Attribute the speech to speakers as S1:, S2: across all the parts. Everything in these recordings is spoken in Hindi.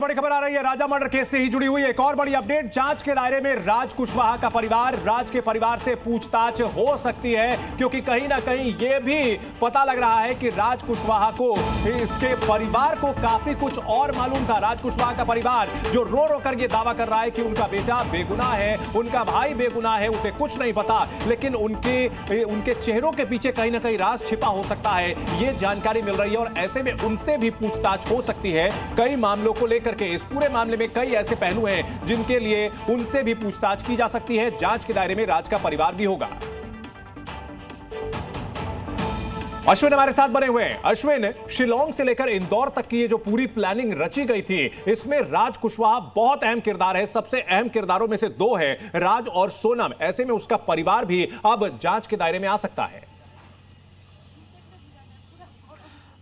S1: बड़ी खबर आ रही है राजा मर्डर केस से ही जुड़ी हुई एक और बड़ी अपडेट। जांच के दायरे में राज कुशवाहा का परिवार, राज के परिवार से पूछताछ हो सकती है, क्योंकि कहीं ना कहीं यह भी पता लग रहा है कि राज कुशवाहा को, इसके परिवार को काफी कुछ और मालूम था। राज कुशवाहा का परिवार जो रो रो कर यह दावा कर रहा है कि उनका बेटा बेगुनाह है, उनका भाई बेगुनाह है, उसे कुछ नहीं पता, लेकिन उनके चेहरों के पीछे कहीं ना कहीं राज छिपा हो सकता है, यह जानकारी मिल रही है। और ऐसे में उनसे भी पूछताछ हो सकती है कई मामलों को लेकर के। इस पूरे मामले में कई ऐसे पहलू हैं जिनके लिए उनसे भी पूछताछ की जा सकती है। जांच के दायरे में राज का परिवार भी होगा। अश्विन हमारे साथ बने हुए हैं। अश्विन, शिलांग से लेकर इंदौर तक की ये जो पूरी प्लानिंग रची गई थी, इसमें राज कुशवाहा बहुत अहम किरदार है। सबसे अहम किरदारों में से दो है राज और सोनम। ऐसे में उसका परिवार भी अब जांच के दायरे में आ सकता है।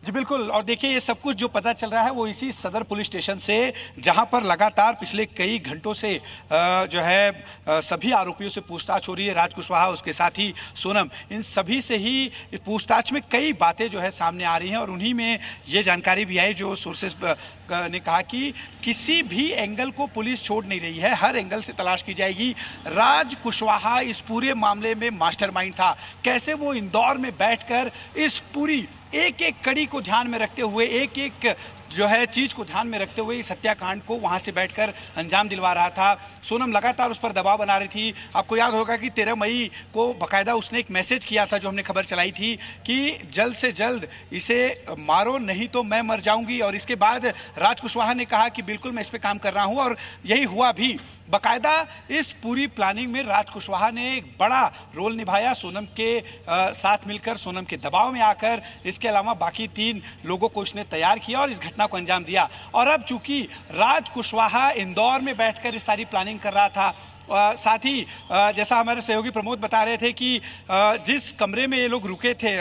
S2: जी बिल्कुल, और देखिए ये सब कुछ जो पता चल रहा है वो इसी सदर पुलिस स्टेशन से, जहां पर लगातार पिछले कई घंटों से जो है सभी आरोपियों से पूछताछ हो रही है। राज कुशवाहा, उसके साथ ही सोनम, इन सभी से ही पूछताछ में कई बातें जो है सामने आ रही हैं। और उन्हीं में ये जानकारी भी आई जो सोर्सेस ने कहा कि किसी भी एंगल को पुलिस छोड़ नहीं रही है, हर एंगल से तलाश की जाएगी। राज कुशवाहा इस पूरे मामले में मास्टरमाइंड था। कैसे वो इंदौर में बैठकर इस पूरी एक एक कड़ी को ध्यान में रखते हुए, एक एक जो है चीज को ध्यान में रखते हुए इस हत्याकांड को वहां से बैठकर अंजाम दिलवा रहा था। सोनम लगातार उस पर दबाव बना रही थी। आपको याद होगा कि 13 मई को बाकायदा उसने एक मैसेज किया था, जो हमने खबर चलाई थी कि जल्द से जल्द इसे मारो नहीं तो मैं मर जाऊंगी। और इसके बाद राज कुशवाहा ने कहा कि बिल्कुल मैं इस पर काम कर रहा हूं, और यही हुआ भी। बाकायदा इस पूरी प्लानिंग में राज कुशवाहा ने एक बड़ा रोल निभाया, सोनम के साथ मिलकर, सोनम के दबाव में आकर। इसके अलावा बाकी 3 लोगों को इसने तैयार किया और इस घटना को अंजाम दिया। और अब चूंकि राज कुशवाहा इंदौर में बैठकर इस सारी प्लानिंग कर रहा था, साथ ही जैसा हमारे सहयोगी प्रमोद बता रहे थे कि जिस कमरे में ये लोग रुके थे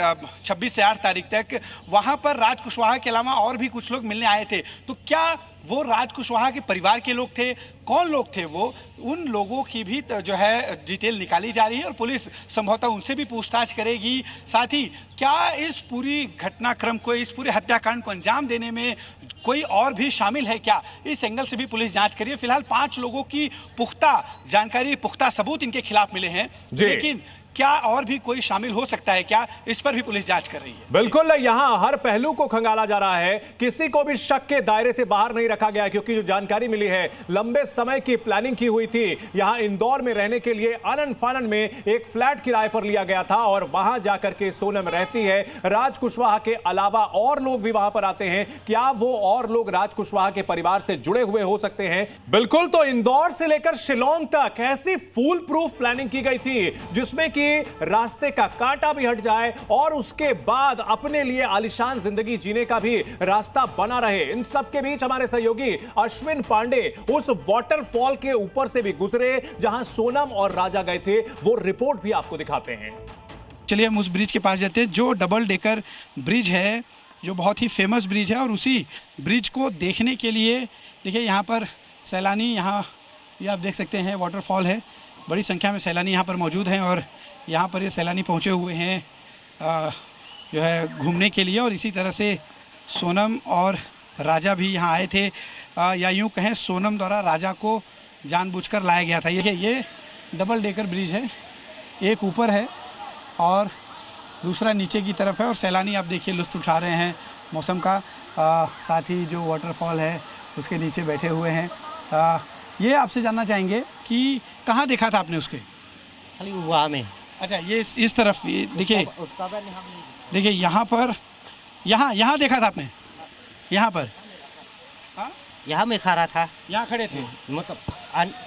S2: 26 से 8 तारीख तक, वहां पर राज कुशवाहा के अलावा और भी कुछ लोग मिलने आए थे। तो क्या वो राज कुशवाहा के परिवार के लोग थे? कौन लोग थे वो? उन लोगों की भी जो है डिटेल निकाली जा रही है और पुलिस संभवतः उनसे भी पूछताछ करेगी। साथ ही क्या इस पूरी घटनाक्रम को, इस पूरे हत्याकांड को अंजाम देने में कोई और भी शामिल है क्या, इस एंगल से भी पुलिस जांच करिए। फिलहाल 5 लोगों की पुख्ता जानकारी, पुख्ता सबूत इनके खिलाफ मिले हैं, लेकिन क्या और भी कोई शामिल हो सकता है क्या, इस पर भी पुलिस जांच कर रही है।
S1: बिल्कुल, यहां हर पहलू को खंगाला जा रहा है, किसी को भी शक के दायरे से बाहर नहीं रखा गया, क्योंकि जो जानकारी मिली है लंबे समय की प्लानिंग की हुई थी। यहां इंदौर में रहने के लिए आनन फानन में एक फ्लैट किराए पर लिया गया था और वहां जाकर के सोनम रहती है। राज कुशवाहा के अलावा और लोग भी वहां पर आते हैं। क्या वो और लोग राज कुशवाहा के परिवार से जुड़े हुए हो सकते हैं? बिल्कुल, तो इंदौर से लेकर शिलांग तक ऐसी फूल प्रूफ प्लानिंग की गई थी जिसमें कि रास्ते का कांटा भी हट जाए और उसके बाद अपने लिए आलीशान जिंदगी जीने का भी रास्ता बना रहे। इन सब के बीच हमारे सहयोगी अश्विन पांडे उस वाटरफॉल के ऊपर से भी गुजरे जहां सोनम और राजा गए थे। वो रिपोर्ट भी आपको दिखाते हैं।
S2: चलिए हम उस ब्रिज के पास जाते हैं, जो डबल डेकर ब्रिज है, जो बहुत ही फेमस ब्रिज है। और उसी ब्रिज को देखने के लिए देखिए यहाँ पर सैलानी, यहाँ ये आप देख सकते हैं वाटरफॉल है, बड़ी संख्या में सैलानी यहाँ पर मौजूद हैं। और यहाँ पर ये सैलानी पहुँचे हुए हैं जो है घूमने के लिए। और इसी तरह से सोनम और राजा भी यहाँ आए थे, या यूँ कहें सोनम द्वारा राजा को जानबूझकर लाया गया था। ये डबल डेकर ब्रिज है, एक ऊपर है और दूसरा नीचे की तरफ है। और सैलानी आप देखिए लुत्फ़ उठा रहे हैं मौसम का, साथ ही जो वाटरफॉल है उसके नीचे बैठे हुए हैं। ये आपसे जानना चाहेंगे कि कहाँ देखा था आपने उसके?
S3: खाली वहाँ में।
S2: अच्छा, ये इस तरफ देखिए, देखिए यहाँ पर, यहाँ देखा था आपने? यहाँ पर
S3: यहाँ में खड़ा था,
S2: यहाँ खड़े थे,
S3: मतलब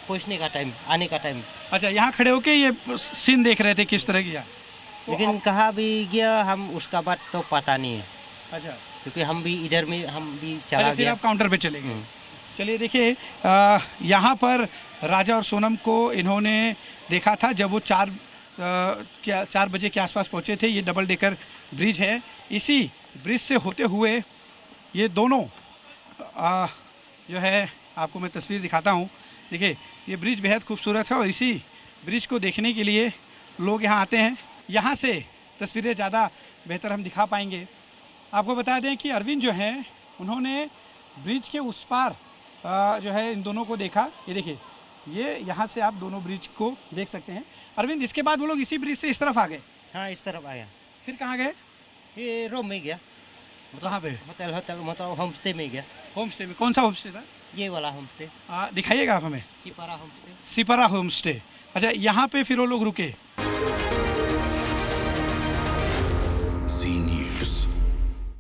S3: पहुँचने का टाइम, आने का टाइम।
S2: अच्छा, यहाँ खड़े होके ये सीन देख रहे थे किस तरह की? तो
S3: लेकिन कहाँ भी गया हम, उसका बात तो पता नहीं है।
S2: अच्छा,
S3: क्योंकि हम भी इधर में, हम भी चला
S2: फिर
S3: गया।
S2: आप काउंटर पे चले गए। चलिए देखिए, यहाँ पर राजा और सोनम को इन्होंने देखा था जब वो 4 बजे के आसपास पहुँचे थे। ये डबल डेकर ब्रिज है, इसी ब्रिज से होते हुए ये दोनों जो है, आपको मैं तस्वीर दिखाता हूँ। देखिए ये ब्रिज बेहद खूबसूरत है और इसी ब्रिज को देखने के लिए लोग यहाँ आते हैं। यहाँ से तस्वीरें ज़्यादा बेहतर हम दिखा पाएंगे। आपको बता दें कि अरविंद जो हैं, उन्होंने ब्रिज के उस पार जो है इन दोनों को देखा। ये देखिए, ये यहाँ से आप दोनों ब्रिज को देख सकते हैं। अरविंद, इसके बाद वो लोग इसी ब्रिज से इस तरफ आ गए,
S3: हाँ इस तरफ आया,
S2: फिर कहाँ गए?
S3: ये रूम में गया,
S2: कहाँ पे?
S3: होटल होटल मतलब होम स्टे में गया,
S2: होम स्टे में। कौन सा होम स्टे था?
S3: ये वाला होम स्टे,
S2: दिखाइएगा आप हमें।
S3: Sipara home stay.
S2: Sipara home stay. अच्छा, यहाँ पे फिर वो लोग रुके?